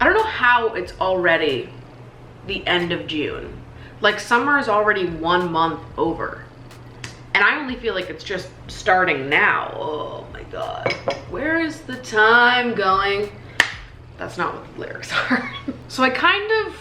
I don't know how it's already the end of June. Like, summer is already 1 month over. And I only feel like it's just starting now. Oh my God. Where is the time going? That's not what the lyrics are. So I kind of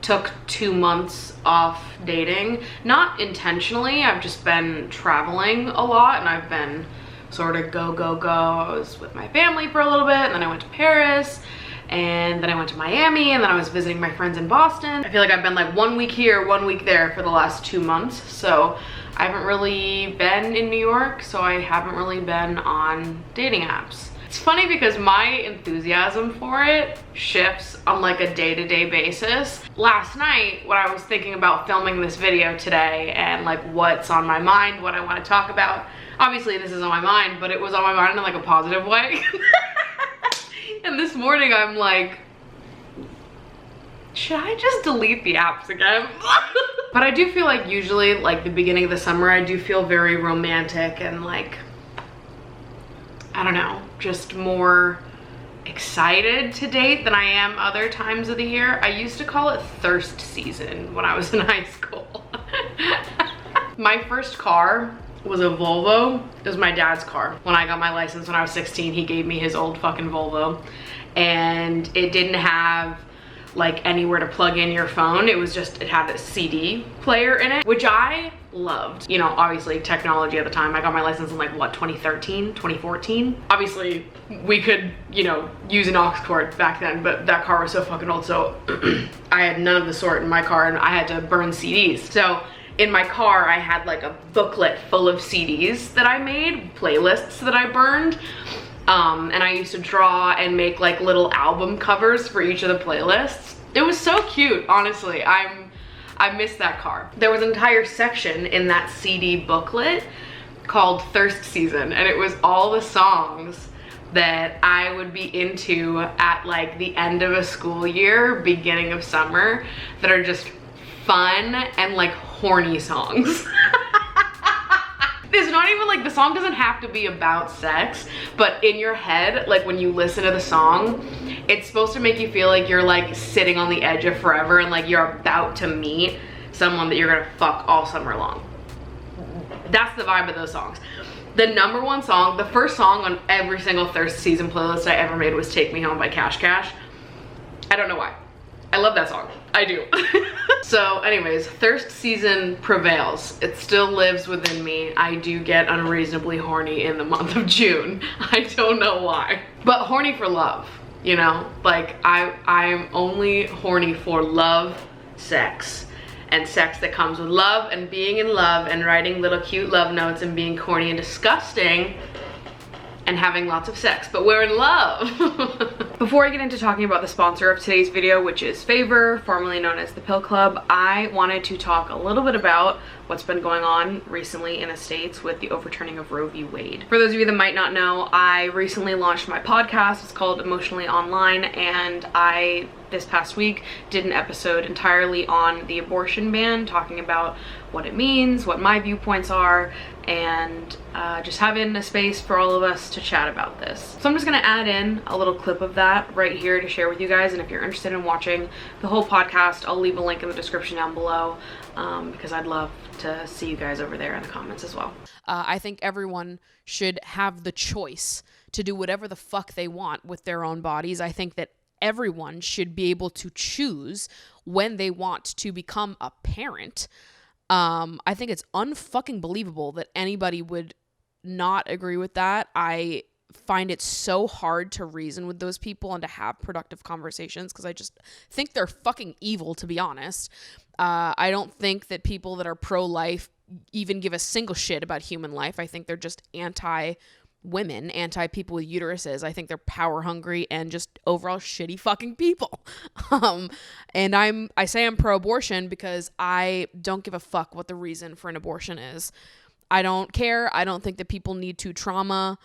took 2 months off dating. Not intentionally, I've just been traveling a lot and I've been sort of go. I was with my family for a little bit and then I went to Paris and then I went to Miami and then I was visiting my friends in Boston. I feel like I've been like 1 week here, 1 week there for the last 2 months. So I haven't really been in New York, so I haven't really been on dating apps. It's funny because my enthusiasm for it shifts on like a day-to-day basis. Last night, when I was thinking about filming this video today and like what's on my mind, what I want to talk about, obviously this is on my mind, but it was on my mind in like a positive way. And this morning I'm like, should I just delete the apps again? But I do feel like usually like the beginning of the summer, I do feel very romantic and like, I don't know, just more excited to date than I am other times of the year. I used to call it thirst season when I was in high school. My first car was a Volvo. It was my dad's car. When I got my license when I was 16, he gave me his old fucking Volvo. And it didn't have like anywhere to plug in your phone. It was just, it had a CD player in it, which I loved. You know, obviously technology at the time. I got my license in like what, 2013, 2014? Obviously we could, you know, use an aux cord back then, but that car was so fucking old. So I had none of the sort in my car and I had to burn CDs. So in my car, I had like a booklet full of CDs that I made, playlists that I burned. And I used to draw and make like little album covers for each of the playlists. It was so cute, honestly. I miss that car. There was an entire section in that CD booklet called Thirst Season, and it was all the songs that I would be into at like the end of a school year, beginning of summer, that are just fun and like horny songs. It's not even like, the song doesn't have to be about sex, but in your head, like when you listen to the song, it's supposed to make you feel like you're like sitting on the edge of forever and like you're about to meet someone that you're gonna fuck all summer long. That's the vibe of those songs. The number one song, the first song on every single Thirst Season playlist I ever made was Take Me Home by Cash Cash. I don't know why. I love that song. I do. So anyways, Thirst Season prevails. It still lives within me. I do get unreasonably horny in the month of June. I don't know why. But horny for love, you know? Like I'm only horny for love, sex, and sex that comes with love and being in love and writing little cute love notes and being corny and disgusting and having lots of sex, but we're in love. Before I get into talking about the sponsor of today's video, which is Favor, formerly known as the Pill Club, I wanted to talk a little bit about what's been going on recently in the States with the overturning of Roe v. Wade. For those of you that might not know, I recently launched my podcast. It's called Emotionally Online, and I, this past week, did an episode entirely on the abortion ban, talking about what it means, what my viewpoints are, and just having a space for all of us to chat about this. So I'm just gonna add in a little clip of that right here to share with you guys, and if you're interested in watching the whole podcast, I'll leave a link in the description down below, because I'd love to see you guys over there in the comments as well. I think everyone should have the choice to do whatever the fuck they want with their own bodies. I think that everyone should be able to choose when they want to become a parent. I think it's unfucking believable that anybody would not agree with that. I find it so hard to reason with those people and to have productive conversations because I just think they're fucking evil, to be honest. I don't think that people that are pro-life even give a single shit about human life. I think they're just anti-women, anti-people with uteruses. I think they're power hungry and just overall shitty fucking people. And I say I'm pro-abortion because I don't give a fuck what the reason for an abortion is. I don't care. I don't think that people need to trauma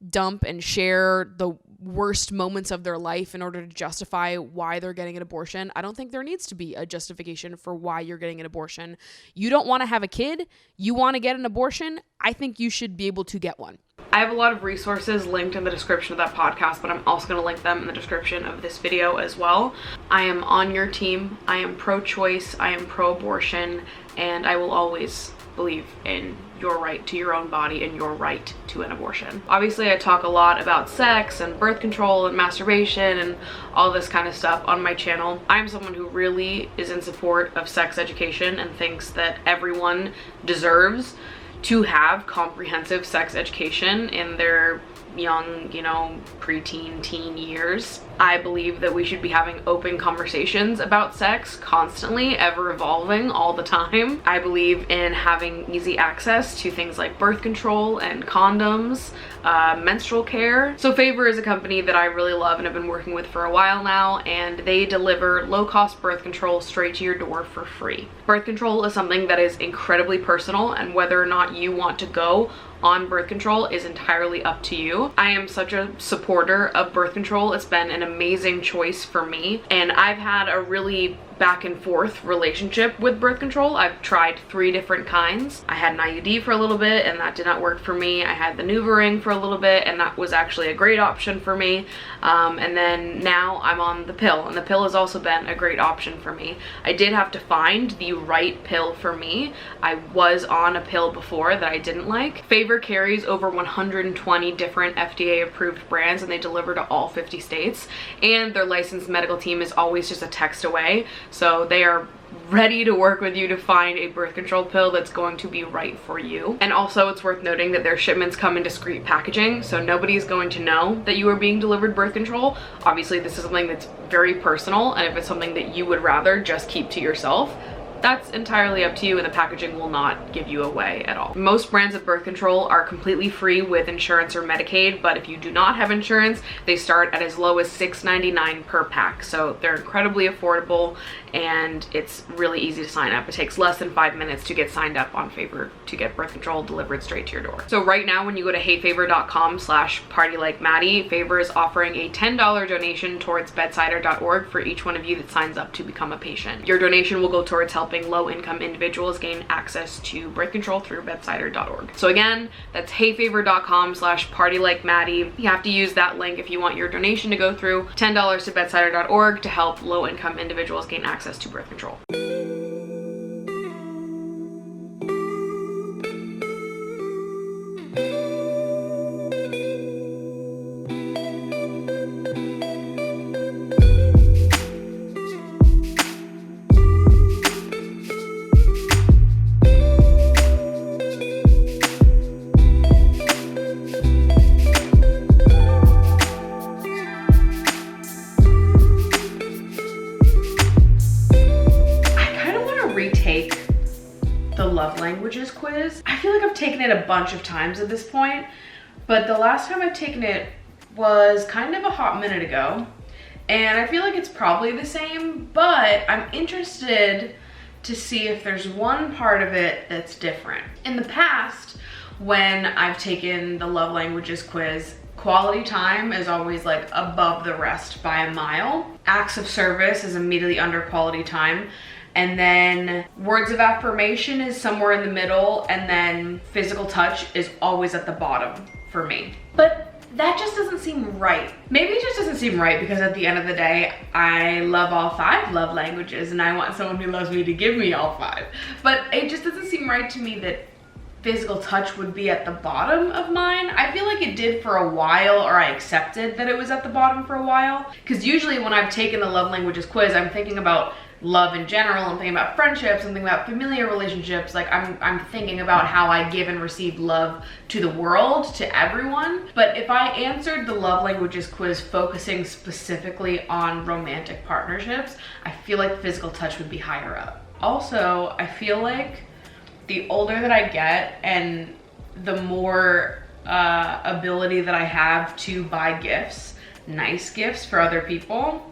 dump and share the worst moments of their life in order to justify why they're getting an abortion. I don't think there needs to be a justification for why you're getting an abortion. You don't want to have a kid, you want to get an abortion, I think you should be able to get one. I have a lot of resources linked in the description of that podcast, but I'm also going to link them in the description of this video as well. I am on your team. I am pro-choice, I am pro-abortion, and I will always believe in your right to your own body and your right to an abortion. Obviously, I talk a lot about sex and birth control and masturbation and all this kind of stuff on my channel. I'm someone who really is in support of sex education and thinks that everyone deserves to have comprehensive sex education in their young, preteen, teen years. I believe that we should be having open conversations about sex constantly, ever evolving all the time. I believe in having easy access to things like birth control and condoms, menstrual care. So Favor is a company that I really love and have been working with for a while now, and they deliver low-cost birth control straight to your door for free. Birth control is something that is incredibly personal, and whether or not you want to go on birth control is entirely up to you. I am such a supporter of birth control. It's been an amazing choice for me, and I've had a really back and forth relationship with birth control. I've tried 3 different kinds. I had an IUD for a little bit and that did not work for me. I had the NuvaRing for a little bit and that was actually a great option for me. And then now I'm on the pill, and the pill has also been a great option for me. I did have to find the right pill for me. I was on a pill before that I didn't like. Favor carries over 120 different FDA approved brands, and they deliver to all 50 states, and their licensed medical team is always just a text away. So they are ready to work with you to find a birth control pill that's going to be right for you. And also, it's worth noting that their shipments come in discreet packaging, so nobody's going to know that you are being delivered birth control. Obviously, this is something that's very personal, and if it's something that you would rather just keep to yourself, that's entirely up to you, and the packaging will not give you away at all. Most brands of birth control are completely free with insurance or Medicaid, but if you do not have insurance, they start at as low as $6.99 per pack. So they're incredibly affordable, and it's really easy to sign up. It takes less than 5 minutes to get signed up on Favor to get birth control delivered straight to your door. So right now, when you go to heyfavor.com/partylikeMaddie, Favor is offering a $10 donation towards bedsider.org for each one of you that signs up to become a patient. Your donation will go towards helping low-income individuals gain access to birth control through bedsider.org. So again, that's heyfavor.com/partylikeMaddie. You have to use that link if you want your donation to go through. $10 to bedsider.org to help low-income individuals gain access to birth control. Languages quiz. I feel like I've taken it a bunch of times at this point, but the last time I've taken it was kind of a hot minute ago, and I feel like it's probably the same, but I'm interested to see if there's one part of it that's different. In the past, when I've taken the love languages quiz, quality time is always like above the rest by a mile. Acts of service is immediately under quality time. And then words of affirmation is somewhere in the middle, and then physical touch is always at the bottom for me. But that just doesn't seem right. Maybe it just doesn't seem right because at the end of the day, I love all 5 love languages and I want someone who loves me to give me all 5. But it just doesn't seem right to me that physical touch would be at the bottom of mine. I feel like it did for a while, or I accepted that it was at the bottom for a while. Because usually when I've taken the love languages quiz, I'm thinking about love in general, I'm thinking about friendships, I'm thinking about familiar relationships, like I'm thinking about how I give and receive love to the world, to everyone. But if I answered the love languages quiz focusing specifically on romantic partnerships, I feel like physical touch would be higher up. Also, I feel like the older that I get and the more ability that I have to buy gifts, nice gifts for other people,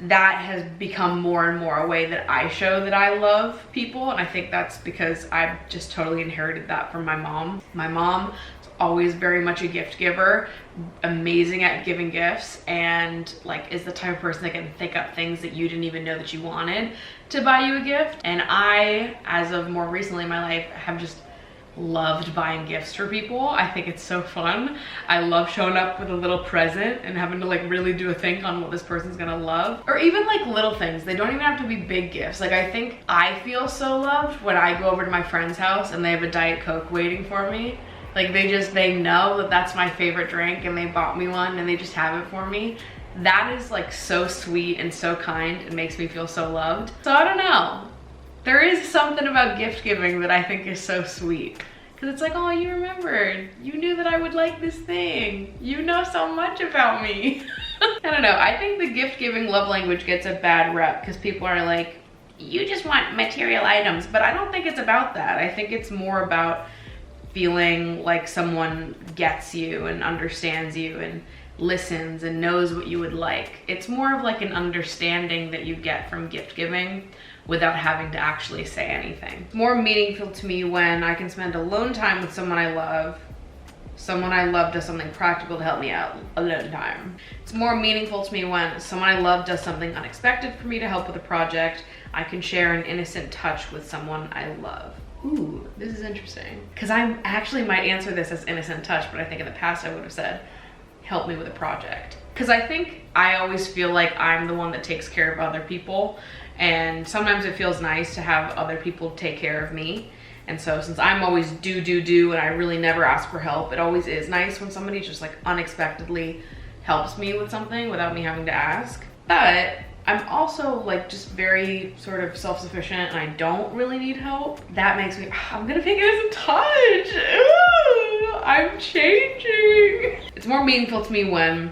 that has become more and more a way that I show that I love people. And I think that's because I've just totally inherited that from my mom. My mom is always very much a gift giver, amazing at giving gifts, and like is the type of person that can think up things that you didn't even know that you wanted to buy you a gift. And I, as of more recently in my life, have just loved buying gifts for people. I think it's so fun. I love showing up with a little present and having to like really do a think on what this person's gonna love. Or even like little things. They don't even have to be big gifts. Like I think I feel so loved when I go over to my friend's house and they have a Diet Coke waiting for me. Like they know that that's my favorite drink and they bought me one and they just have it for me. That is like so sweet and so kind. It makes me feel so loved. So I don't know. There is something about gift giving that I think is so sweet. Cause it's like, oh, you remembered. You knew that I would like this thing. You know so much about me. I don't know. I think the gift giving love language gets a bad rep because people are like, you just want material items. But I don't think it's about that. I think it's more about feeling like someone gets you and understands you and listens and knows what you would like. It's more of like an understanding that you get from gift giving without having to actually say anything. It's more meaningful to me when I can spend alone time with someone I love. Someone I love does something practical to help me out alone time. It's more meaningful to me when someone I love does something unexpected for me to help with a project. I can share an innocent touch with someone I love. Ooh, this is interesting. Because I actually might answer this as innocent touch, but I think in the past I would have said, help me with a project. Because I think I always feel like I'm the one that takes care of other people. And sometimes it feels nice to have other people take care of me. And so since I'm always do, and I really never ask for help, it always is nice when somebody just like unexpectedly helps me with something without me having to ask. But I'm also like just very sort of self-sufficient and I don't really need help. That makes me, I'm gonna pick it as a touch. Ooh, I'm changing. It's more meaningful to me when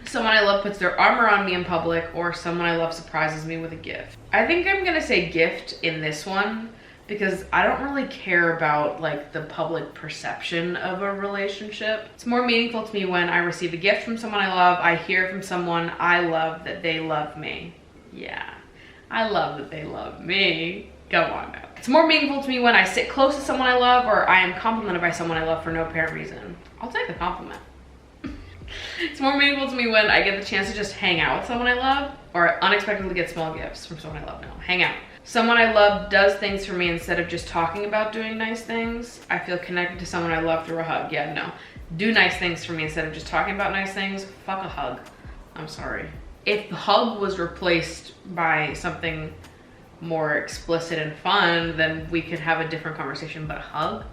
someone I love puts their arm around me in public or someone I love surprises me with a gift. I think I'm gonna say gift in this one because I don't really care about like the public perception of a relationship. It's more meaningful to me when I receive a gift from someone I love, I hear from someone I love that they love me. Yeah, I love that they love me. Go on now. It's more meaningful to me when I sit close to someone I love or I am complimented by someone I love for no apparent reason. I'll take the compliment. It's more meaningful to me when I get the chance to just hang out with someone I love or unexpectedly get small gifts from someone I love. No, hang out. Someone I love does things for me instead of just talking about doing nice things. I feel connected to someone I love through a hug. Yeah, no. Do nice things for me instead of just talking about nice things. Fuck a hug. I'm sorry. If the hug was replaced by something more explicit and fun, then we could have a different conversation, but a hug?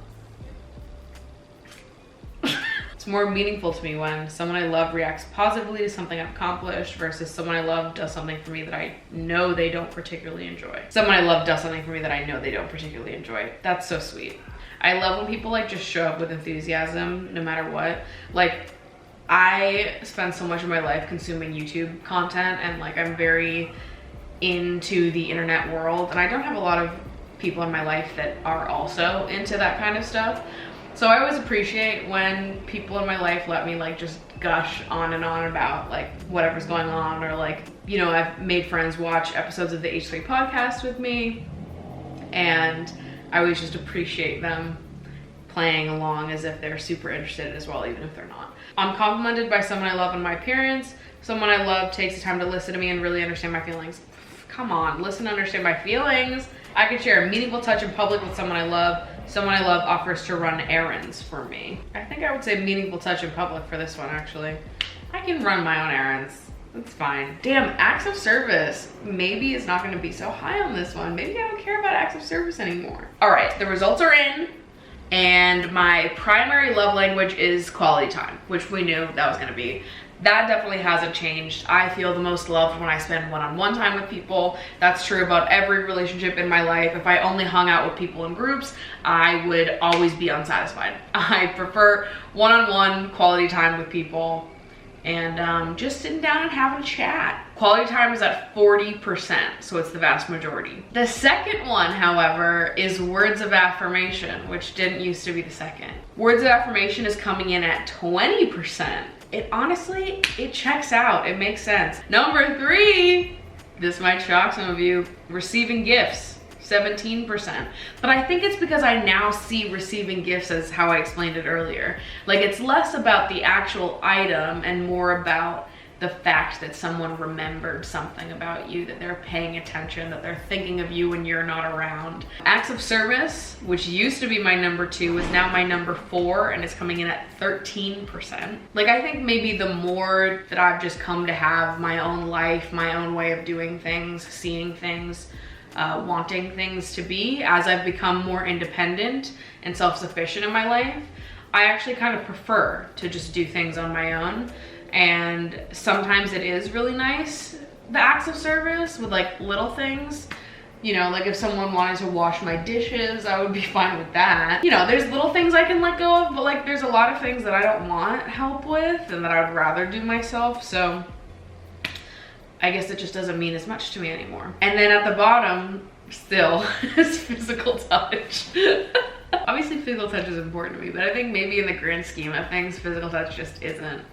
It's more meaningful to me when someone I love reacts positively to something I've accomplished versus someone I love does something for me that I know they don't particularly enjoy. Someone I love does something for me that I know they don't particularly enjoy. That's so sweet. I love when people like just show up with enthusiasm no matter what. Like I spend so much of my life consuming YouTube content and like I'm very into the internet world and I don't have a lot of people in my life that are also into that kind of stuff. So I always appreciate when people in my life let me like just gush on and on about like whatever's going on or like, you know, I've made friends watch episodes of the H3 podcast with me and I always just appreciate them playing along as if they're super interested as well, even if they're not. I'm complimented by someone I love on my appearance. Someone I love takes the time to listen to me and really understand my feelings. Come on, listen and understand my feelings. I can share a meaningful touch in public with someone I love. Someone I love offers to run errands for me. I think I would say meaningful touch in public for this one, actually. I can run my own errands. That's fine. Damn, acts of service maybe is not gonna be so high on this one. Maybe I don't care about acts of service anymore. All right, the results are in. And my primary love language is quality time, which we knew that was gonna be. That definitely hasn't changed. I feel the most loved when I spend one-on-one time with people. That's true about every relationship in my life. If I only hung out with people in groups, I would always be unsatisfied. I prefer one-on-one quality time with people and just sitting down and having a chat. Quality time is at 40%, so it's the vast majority. The second one, however, is words of affirmation, which didn't used to be the second. Words of affirmation is coming in at 20%. It honestly, it checks out. It makes sense. Number 3, this might shock some of you, receiving gifts. 17%. But I think it's because I now see receiving gifts as how I explained it earlier. Like, it's less about the actual item and more about the fact that someone remembered something about you, that they're paying attention, that they're thinking of you when you're not around. Acts of service, which used to be my number 2, is now my number 4, and it's coming in at 13%. Like, I think maybe the more that I've just come to have my own life, my own way of doing things, seeing things, wanting things to be, as I've become more independent and self-sufficient in my life, I actually kind of prefer to just do things on my own. And sometimes it is really nice, the acts of service with like little things. You know, like if someone wanted to wash my dishes, I would be fine with that. You know, there's little things I can let go of, but like there's a lot of things that I don't want help with and that I would rather do myself. So I guess it just doesn't mean as much to me anymore. And then at the bottom, still, is physical touch. Obviously physical touch is important to me, but I think maybe in the grand scheme of things, physical touch just isn't.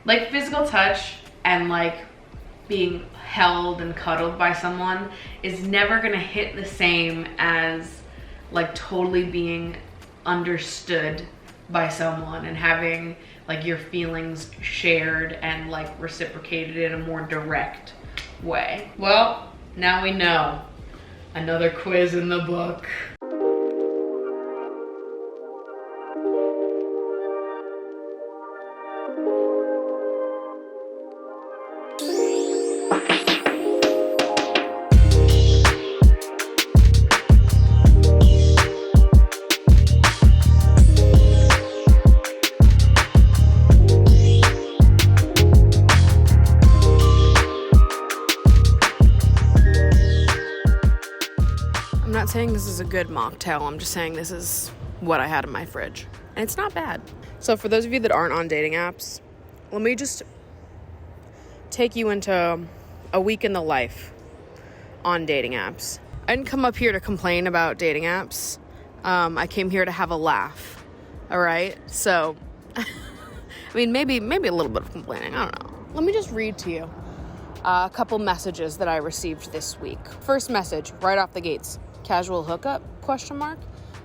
Like, physical touch and like being held and cuddled by someone is never gonna hit the same as like totally being understood by someone and having like your feelings shared and like reciprocated in a more direct way. Well, now we know. Another quiz in the book. Saying this is a good mocktail. I'm just saying this is what I had in my fridge, and it's not bad. So for those of you that aren't on dating apps, let me just take you into a week in the life on dating apps. I didn't come up here to complain about dating apps. I came here to have a laugh. All right, so I mean, maybe a little bit of complaining, I don't know. Let me just read to you a couple messages that I received this week. First message right off the gates: casual hookup, ?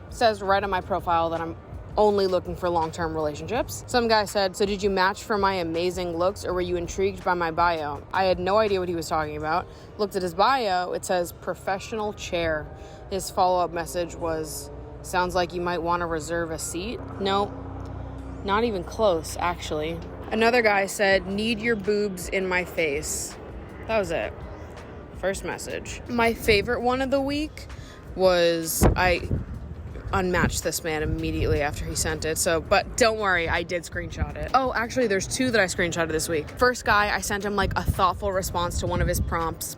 Says right on my profile that I'm only looking for long-term relationships. Some guy said, so did you match for my amazing looks or were you intrigued by my bio? I had no idea what he was talking about. Looked at his bio, it says professional chair. His follow-up message was, sounds like you might want to reserve a seat. No, not even close, actually. Another guy said, need your boobs in my face. That was it. First message. My favorite one of the week was, I unmatched this man immediately after he sent it. So, but don't worry, I did screenshot it. Oh, actually, there's 2 that I screenshotted this week. First guy, I sent him like a thoughtful response to one of his prompts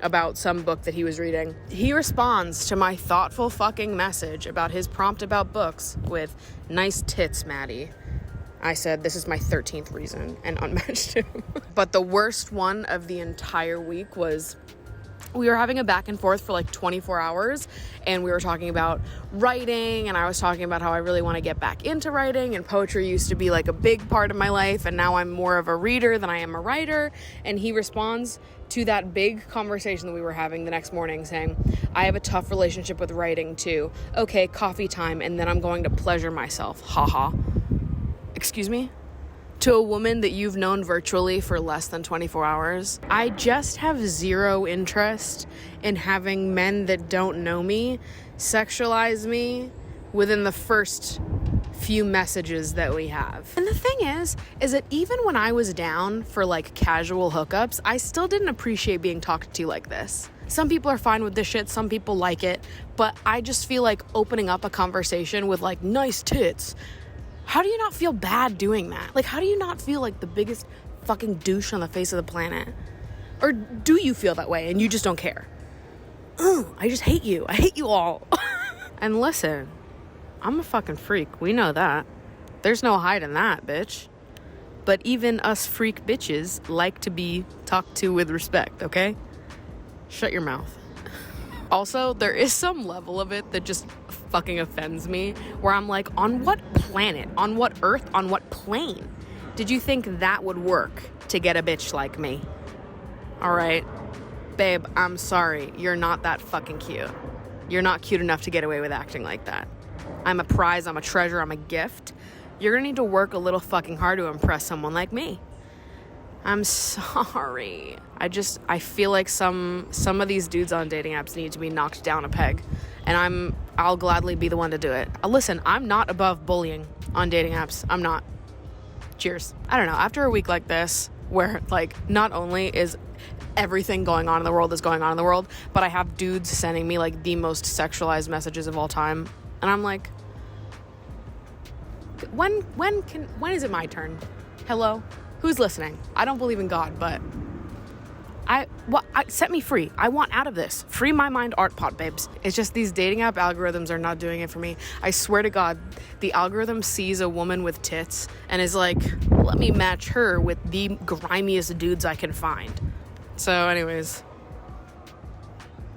about some book that he was reading. He responds to my thoughtful fucking message about his prompt about books with, nice tits, Maddie. I said, this is my 13th reason, and unmatched him. But the worst one of the entire week was, we were having a back and forth for like 24 hours, and we were talking about writing, and I was talking about how I really want to get back into writing, and poetry used to be like a big part of my life, and now I'm more of a reader than I am a writer. And he responds to that big conversation that we were having the next morning saying, I have a tough relationship with writing too. Okay, coffee time, and then I'm going to pleasure myself. Haha. Excuse me? To a woman that you've known virtually for less than 24 hours. I just have zero interest in having men that don't know me sexualize me within the first few messages that we have. And the thing is that even when I was down for like casual hookups, I still didn't appreciate being talked to like this. Some people are fine with this shit, some people like it, but I just feel like opening up a conversation with like, nice tits. How do you not feel bad doing that? Like, how do you not feel like the biggest fucking douche on the face of the planet? Or do you feel that way and you just don't care? I just hate you. I hate you all. And listen, I'm a fucking freak. We know that. There's no hiding that, bitch. But even us freak bitches like to be talked to with respect, okay? Shut your mouth. Also, there is some level of it that just fucking offends me, where I'm like, on what planet, on what earth, on what plane did you think that would work to get a bitch like me? All right. babe, I'm sorry. You're not that fucking cute. You're not cute enough to get away with acting like that. I'm a prize, I'm a treasure, I'm a gift. You're gonna need to work a little fucking hard to impress someone like me. I'm sorry. I feel like some of these dudes on dating apps need to be knocked down a peg. And I'll gladly be the one to do it. Listen, I'm not above bullying on dating apps. I'm not. Cheers. I don't know. After a week like this, where like not only is everything going on in the world is going on in the world, but I have dudes sending me like the most sexualized messages of all time. And I'm like, when is it my turn? Hello? Who's listening? I don't believe in God, but set me free. I want out of this. Free my mind art pot, babes. It's just these dating app algorithms are not doing it for me. I swear to God, the algorithm sees a woman with tits and is like, let me match her with the grimiest dudes I can find. So anyways,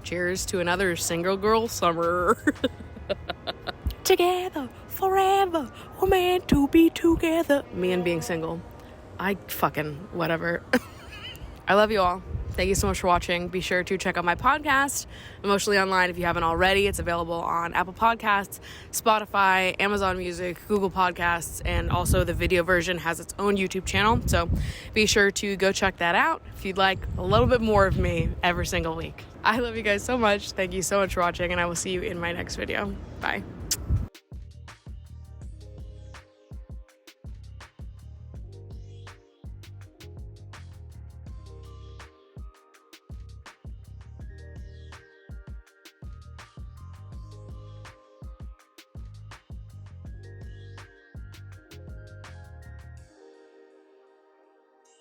cheers to another single girl summer. Together, forever, we're meant to be together. Me and being single. Whatever. I love you all. Thank you so much for watching. Be sure to check out my podcast, Emotionally Online, if you haven't already. It's available on Apple Podcasts, Spotify, Amazon Music, Google Podcasts, and also the video version has its own YouTube channel. So be sure to go check that out if you'd like a little bit more of me every single week. I love you guys so much. Thank you so much for watching, and I will see you in my next video. Bye.